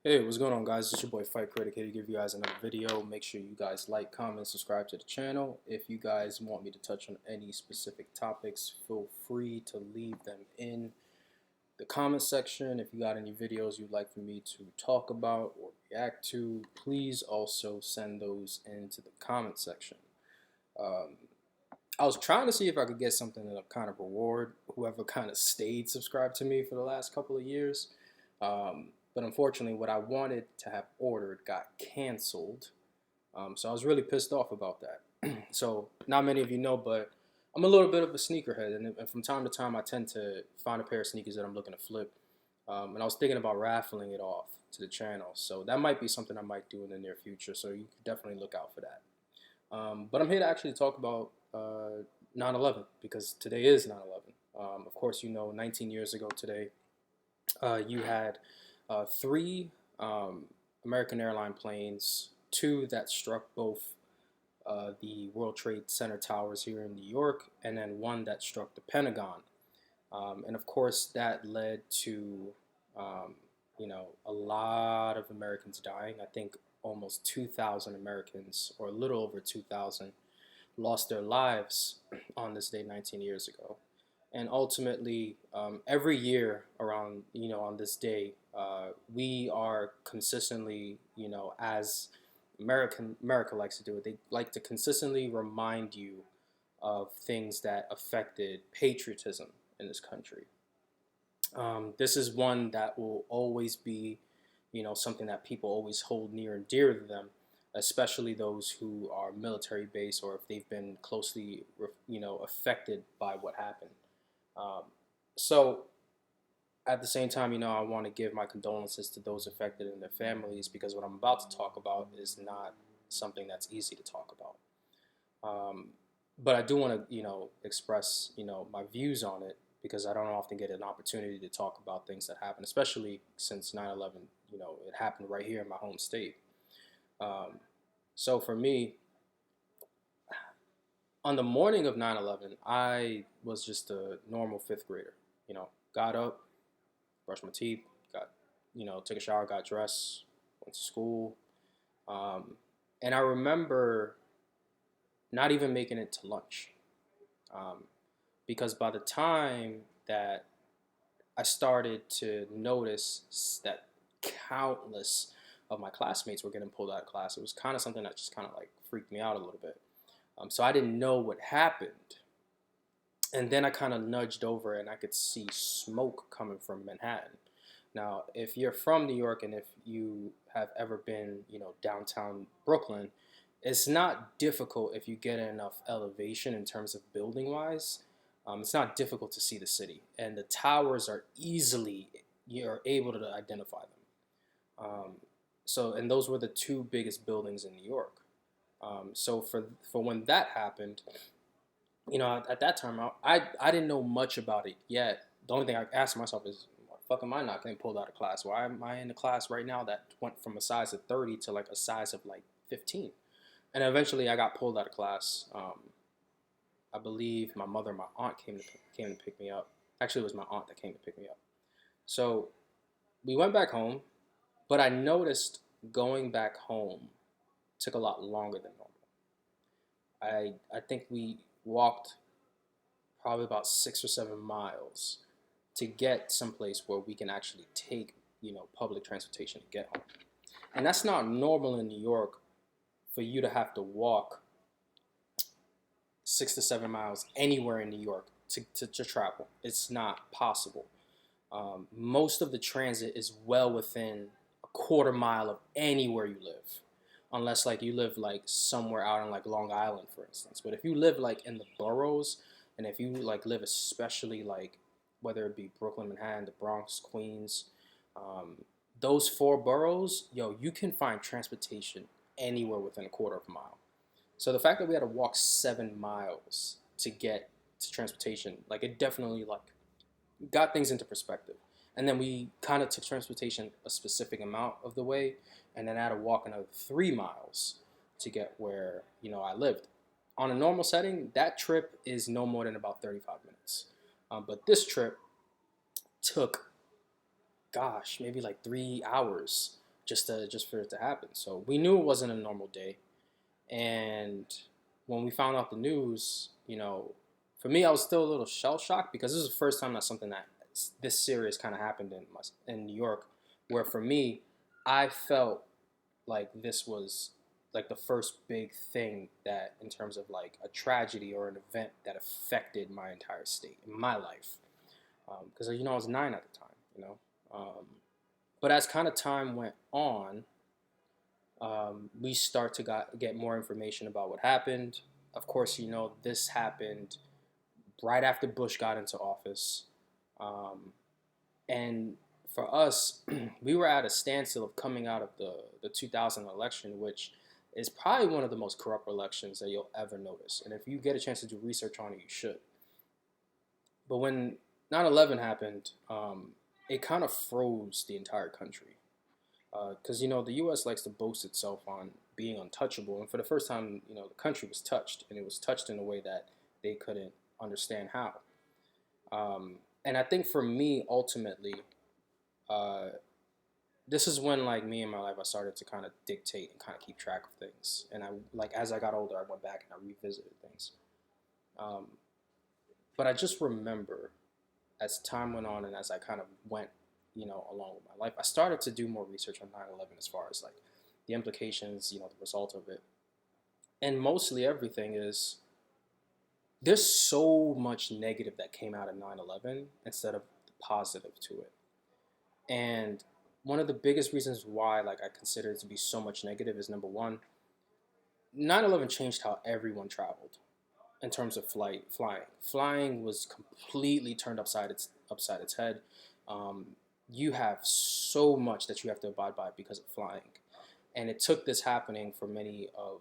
Hey, what's going on, guys? It's your boy Fight Critic here to give you guys another video. Make sure you guys like, comment, subscribe to the channel. If you guys want me to touch on any specific topics, feel free to leave them in the comment section. If you got any videos you'd like for me to talk about or react to, please also send those into the comment section. Um, I was trying to see if I could get something to kind of reward whoever kind of stayed subscribed to me for the last couple of years. But unfortunately, what I wanted to have ordered got canceled. So I was really pissed off about that. So not many of you know, but I'm a little bit of a sneakerhead, and from time to time, I tend to find a pair of sneakers that I'm looking to flip. And I was thinking about raffling it off to the channel. So that might be something I might do in the near future. So you could definitely look out for that. But I'm here to actually talk about 9/11 because today is 9/11. Of course, 19 years ago today, you had three American airline planes, two that struck both the World Trade Center towers here in New York, and then one that struck the Pentagon. And of course, that led to a lot of Americans dying. I think almost 2,000 Americans, or a little over 2,000, lost their lives on this day 19 years ago. And ultimately, every year around, on this day, we are consistently, as America likes to do it, they like to consistently remind you of things that affected patriotism in this country. This is one that will always be, something that people always hold near and dear to them, especially those who are military based or if they've been closely, affected by what happened. Um, so at the same time, I want to give my condolences to those affected and their families because what I'm about to talk about is not something that's easy to talk about. But I do want to, express, my views on it because I don't often get an opportunity to talk about things that happen, especially since 9/11, it happened right here in my home state. Um, so for me, on the morning of 9/11, I was just a normal fifth grader. Got up, brushed my teeth, got, took a shower, got dressed, went to school. Um, and I remember not even making it to lunch. Um, because by the time that I started to notice that countless of my classmates were getting pulled out of class, it was kind of something that just kind of like freaked me out a little bit. So I didn't know what happened. And then I kind of nudged over and I could see smoke coming from Manhattan. Now, if you're from New York and if you have ever been, downtown Brooklyn, it's not difficult if you get enough elevation in terms of building wise. It's not difficult to see the city, and the towers are easily you're able to identify them. And those were the two biggest buildings in New York. So for when that happened, at that time, I didn't know much about it yet. The only thing I asked myself is, why the fuck am I not getting pulled out of class? Why am I in a class right now that went from a size of 30 to like a size of like 15? And eventually I got pulled out of class. I believe my mother and my aunt came to pick me up. Actually, it was my aunt that came to pick me up. So we went back home, but I noticed going back home took a lot longer than normal. I think we walked probably about 6 or 7 miles to get someplace where we can actually take, public transportation to get home. And that's not normal in New York for you to have to walk 6 to 7 miles anywhere in New York to travel. It's not possible. Most of the transit is well within a quarter mile of anywhere you live, unless like you live like somewhere out on like Long Island, for instance. But if you live like in the boroughs, and if you like live especially like whether it be Brooklyn, Manhattan, the Bronx, Queens, um, those four boroughs, you can find transportation anywhere within a quarter of a mile. So the fact that we had to walk 7 miles to get to transportation, like it definitely like got things into perspective. And then we kind of took transportation a specific amount of the way, and then I had to walk another 3 miles to get where I lived. On a normal setting, that trip is no more than about 35 minutes. But this trip took, gosh, maybe like 3 hours just for it to happen. So we knew it wasn't a normal day, and when we found out the news, for me, I was still a little shell shocked because this is the first time that something that this serious kind of happened in New York, where for me, I felt like this was like the first big thing that in terms of like a tragedy or an event that affected my entire state in my life, because I was 9 at the time. Um, but as kind of time went on, we start to get more information about what happened. Of course, this happened right after Bush got into office. And for us, we were at a standstill of coming out of the 2000 election, which is probably one of the most corrupt elections that you'll ever notice. And if you get a chance to do research on it, you should. But when 9/11 happened, it kind of froze the entire country. Because, the U.S. likes to boast itself on being untouchable. And for the first time, the country was touched. And it was touched in a way that they couldn't understand how. And I think for me, ultimately, uh, this is when, like, me in my life, I started to kind of dictate and kind of keep track of things. And as I got older, I went back and I revisited things. Um, but I just remember as time went on and as I kind of went, along with my life, I started to do more research on 9/11 as far as like the implications, the result of it. And mostly everything is there's so much negative that came out of 9/11 instead of the positive to it. And one of the biggest reasons why like I consider it to be so much negative is number one, 9/11 changed how everyone traveled in terms of flying. Flying was completely turned upside its head. Um, you have so much that you have to abide by because of flying, and it took this happening for many of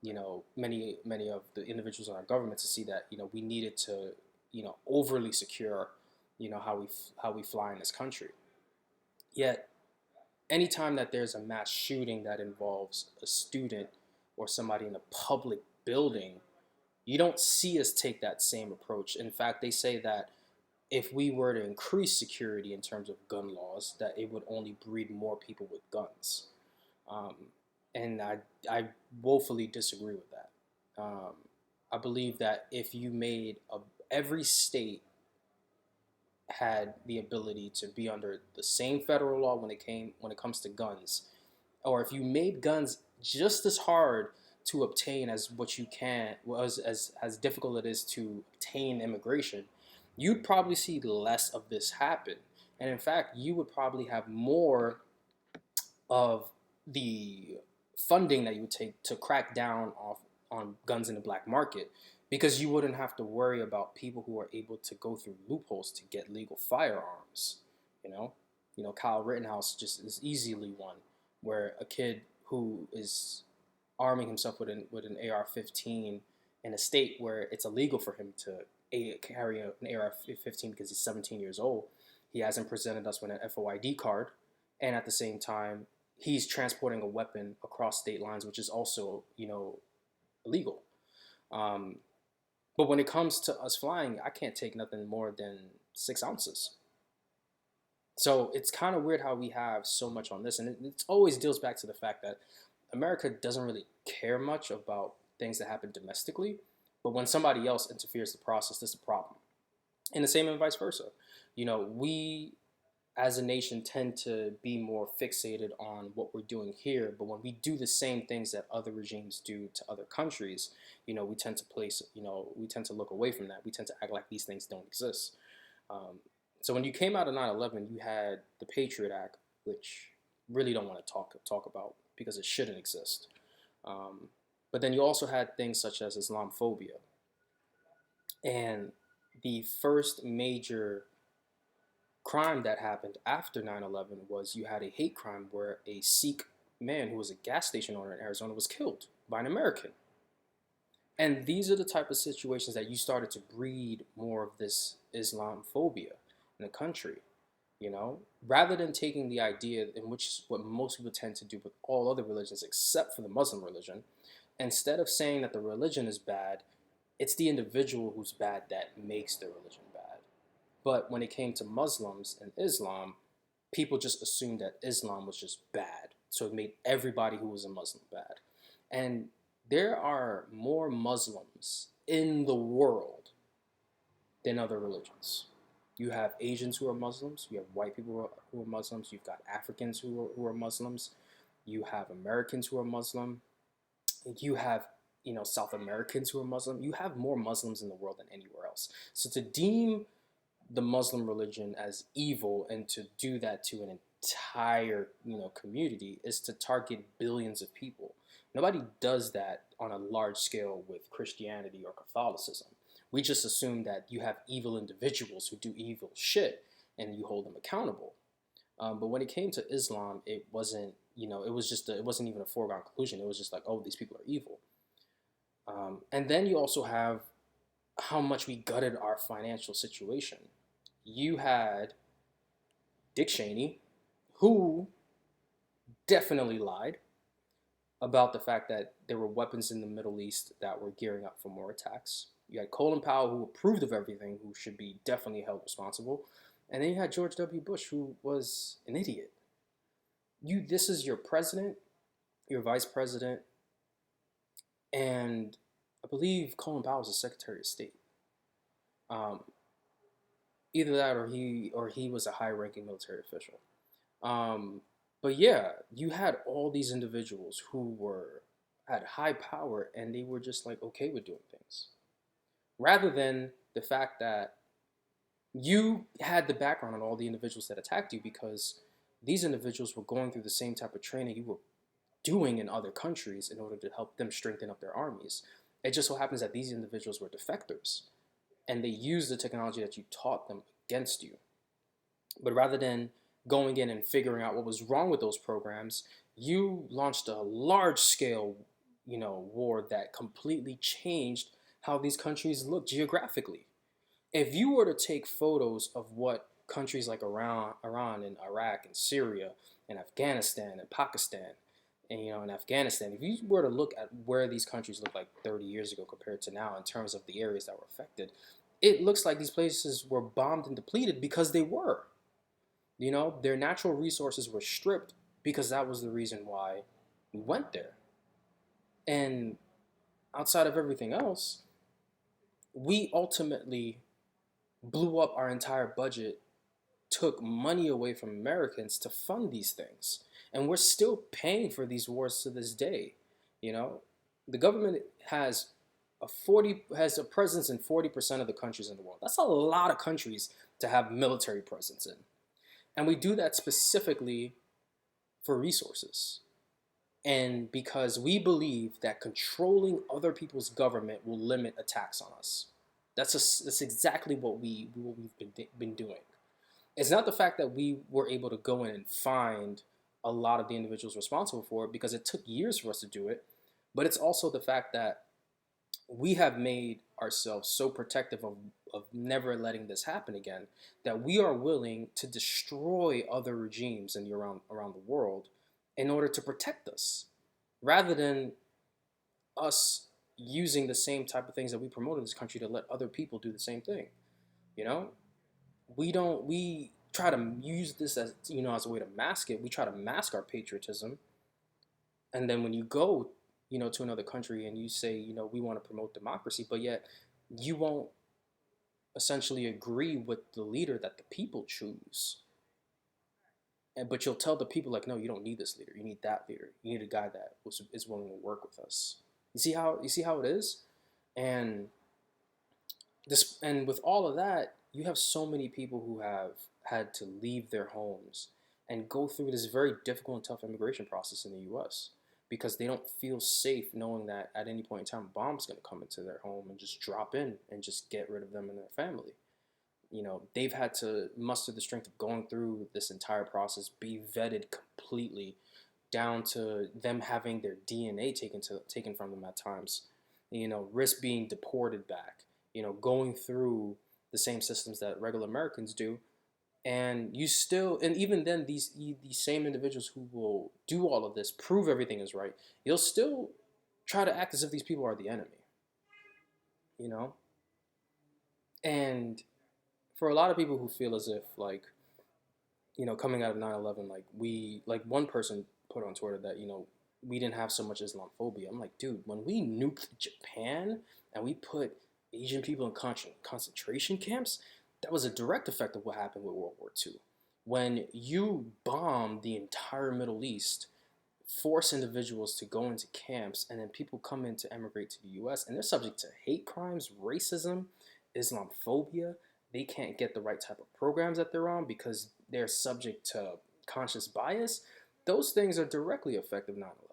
the individuals in our government to see that we needed to overly secure how we fly in this country. Yet anytime that there's a mass shooting that involves a student or somebody in a public building, you don't see us take that same approach. In fact, they say that if we were to increase security in terms of gun laws, that it would only breed more people with guns. Um, and I woefully disagree with that. Um, I believe that if you made every state had the ability to be under the same federal law when it comes to guns, or if you made guns just as hard to obtain as what you can was as difficult it is to obtain immigration, you'd probably see less of this happen. And in fact, you would probably have more of the funding that you would take to crack down on guns in the black market, because you wouldn't have to worry about people who are able to go through loopholes to get legal firearms. You know, Kyle Rittenhouse just is easily one where a kid who is arming himself with an AR-15 in a state where it's illegal for him to carry an AR-15 because he's 17 years old. He hasn't presented us with an FOID card, and at the same time, he's transporting a weapon across state lines, which is also illegal. Um, but when it comes to us flying, I can't take nothing more than 6 ounces. So it's kind of weird how we have so much on this, and it always deals back to the fact that America doesn't really care much about things that happen domestically, but when somebody else interferes in the process, that's a problem. And the same and vice versa. We as a nation tend to be more fixated on what we're doing here, but when we do the same things that other regimes do to other countries, we tend to look away from that. We tend to act like these things don't exist. Um, so when you came out of 9/11, you had the Patriot Act, which really don't want to talk about because it shouldn't exist. Um, but then you also had things such as Islamophobia. And the first major crime that happened after 9/11 was you had a hate crime where a Sikh man who was a gas station owner in Arizona was killed by an American. And these are the type of situations that you started to breed more of this Islamophobia in the country. Rather than taking the idea in which what most people tend to do with all other religions except for the Muslim religion, instead of saying that the religion is bad, it's the individual who's bad that makes the religion bad. But when it came to Muslims and Islam, people just assumed that Islam was just bad So it made everybody who was a Muslim bad. And there are more Muslims in the world than other religions. You have Asians who are Muslims, you have white people who are Muslims, you've got Africans who are Muslims, you have Americans who are Muslim, you have South Americans who are Muslim. You have more Muslims in the world than anywhere else. So to deem the Muslim religion as evil and to do that to an entire community is to target billions of people. Nobody does that on a large scale with Christianity or Catholicism. We just assume that you have evil individuals who do evil shit and you hold them accountable. But when it came to Islam, it wasn't, it wasn't even a foregone conclusion. It was just like, oh, these people are evil. And then you also have how much we gutted our financial situation. You had Dick Cheney, who definitely lied about the fact that there were weapons in the Middle East that were gearing up for more attacks. You had Colin Powell, who approved of everything, who should be definitely held responsible. And then you had George W. Bush, who was an idiot. This is your president, your vice president, and I believe Colin Powell was the Secretary of State. Either that, or he was a high-ranking military official. But yeah, you had all these individuals who had high power, and they were just like okay with doing things, rather than the fact that you had the background on all the individuals that attacked you, because these individuals were going through the same type of training you were doing in other countries in order to help them strengthen up their armies. It just so happens that these individuals were defectors, and they used the technology that you taught them against you. But rather than going in and figuring out what was wrong with those programs, you launched a large-scale, war that completely changed how these countries look geographically. If you were to take photos of what countries like Iran and Iraq and Syria and Afghanistan and Pakistan and in Afghanistan, if you were to look at where these countries looked like 30 years ago compared to now in terms of the areas that were affected, it looks like these places were bombed and depleted because they were. Their natural resources were stripped because that was the reason why we went there. And outside of everything else, we ultimately blew up our entire budget, took money away from Americans to fund these things. And we're still paying for these wars to this day. The government has a presence in 40% of the countries in the world. That's a lot of countries to have military presence in. And we do that specifically for resources. And because we believe that controlling other people's government will limit attacks on us. That's exactly what we've been doing. It's not the fact that we were able to go in and find a lot of the individuals responsible for it, because it took years for us to do it, but it's also the fact that we have made ourselves so protective of never letting this happen again, that we are willing to destroy other regimes around the world in order to protect us, rather than us using the same type of things that we promote in this country to let other people do the same thing. We try to use this as as a way to mask it. We try to mask our patriotism, and then when you go to another country and you say we want to promote democracy, but yet you won't essentially agree with the leader that the people choose. But you'll tell the people like, no, you don't need this leader. You need that leader. You need a guy that is willing to work with us. You see how it is, and with all of that, you have so many people who have had to leave their homes and go through this very difficult and tough immigration process in the U.S. because they don't feel safe knowing that at any point in time a bomb's going to come into their home and just drop in and just get rid of them and their family. They've had to muster the strength of going through this entire process, be vetted completely, down to them having their DNA taken from them at times, risk being deported back, going through the same systems that regular Americans do. And even then, these same individuals who will do all of this, prove everything is right, you'll still try to act as if these people are the enemy, And for a lot of people who feel as if, like, coming out of 9/11, like one person put on Twitter that, we didn't have so much Islamophobia. I'm like, dude, when we nuked Japan and we put Asian people in concentration camps, that was a direct effect of what happened with World War II. When you bomb the entire Middle East, force individuals to go into camps, and then people come in to emigrate to the US and they're subject to hate crimes, racism, Islamophobia. They can't get the right type of programs that they're on because they're subject to conscious bias. Those things are directly effective 9/11.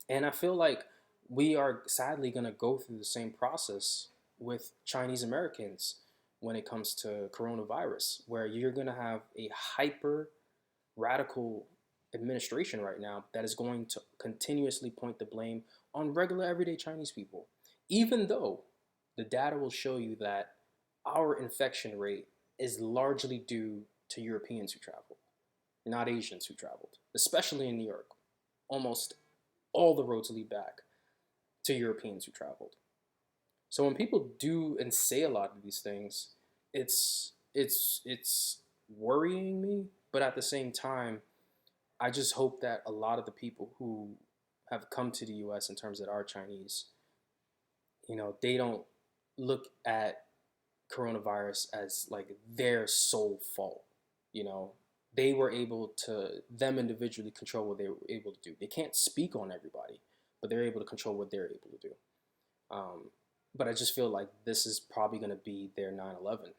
And I feel like we are sadly going to go through the same process with Chinese Americans when it comes to coronavirus, where you're going to have a hyper radical administration right now that is going to continuously point the blame on regular everyday Chinese people, even though the data will show you that our infection rate is largely due to Europeans who traveled, not Asians who traveled, especially in New York. Almost all the roads lead back to Europeans who traveled. So when people do and say a lot of these things, it's worrying me, but at the same time, I just hope that a lot of the people who have come to the US in terms that are Chinese, they don't look at coronavirus as like their sole fault. You know, they were able to, them individually, control what they were able to do. They can't speak on everybody, but they're able to control what they're able to do. But I just feel like this is probably going to be their 9/11.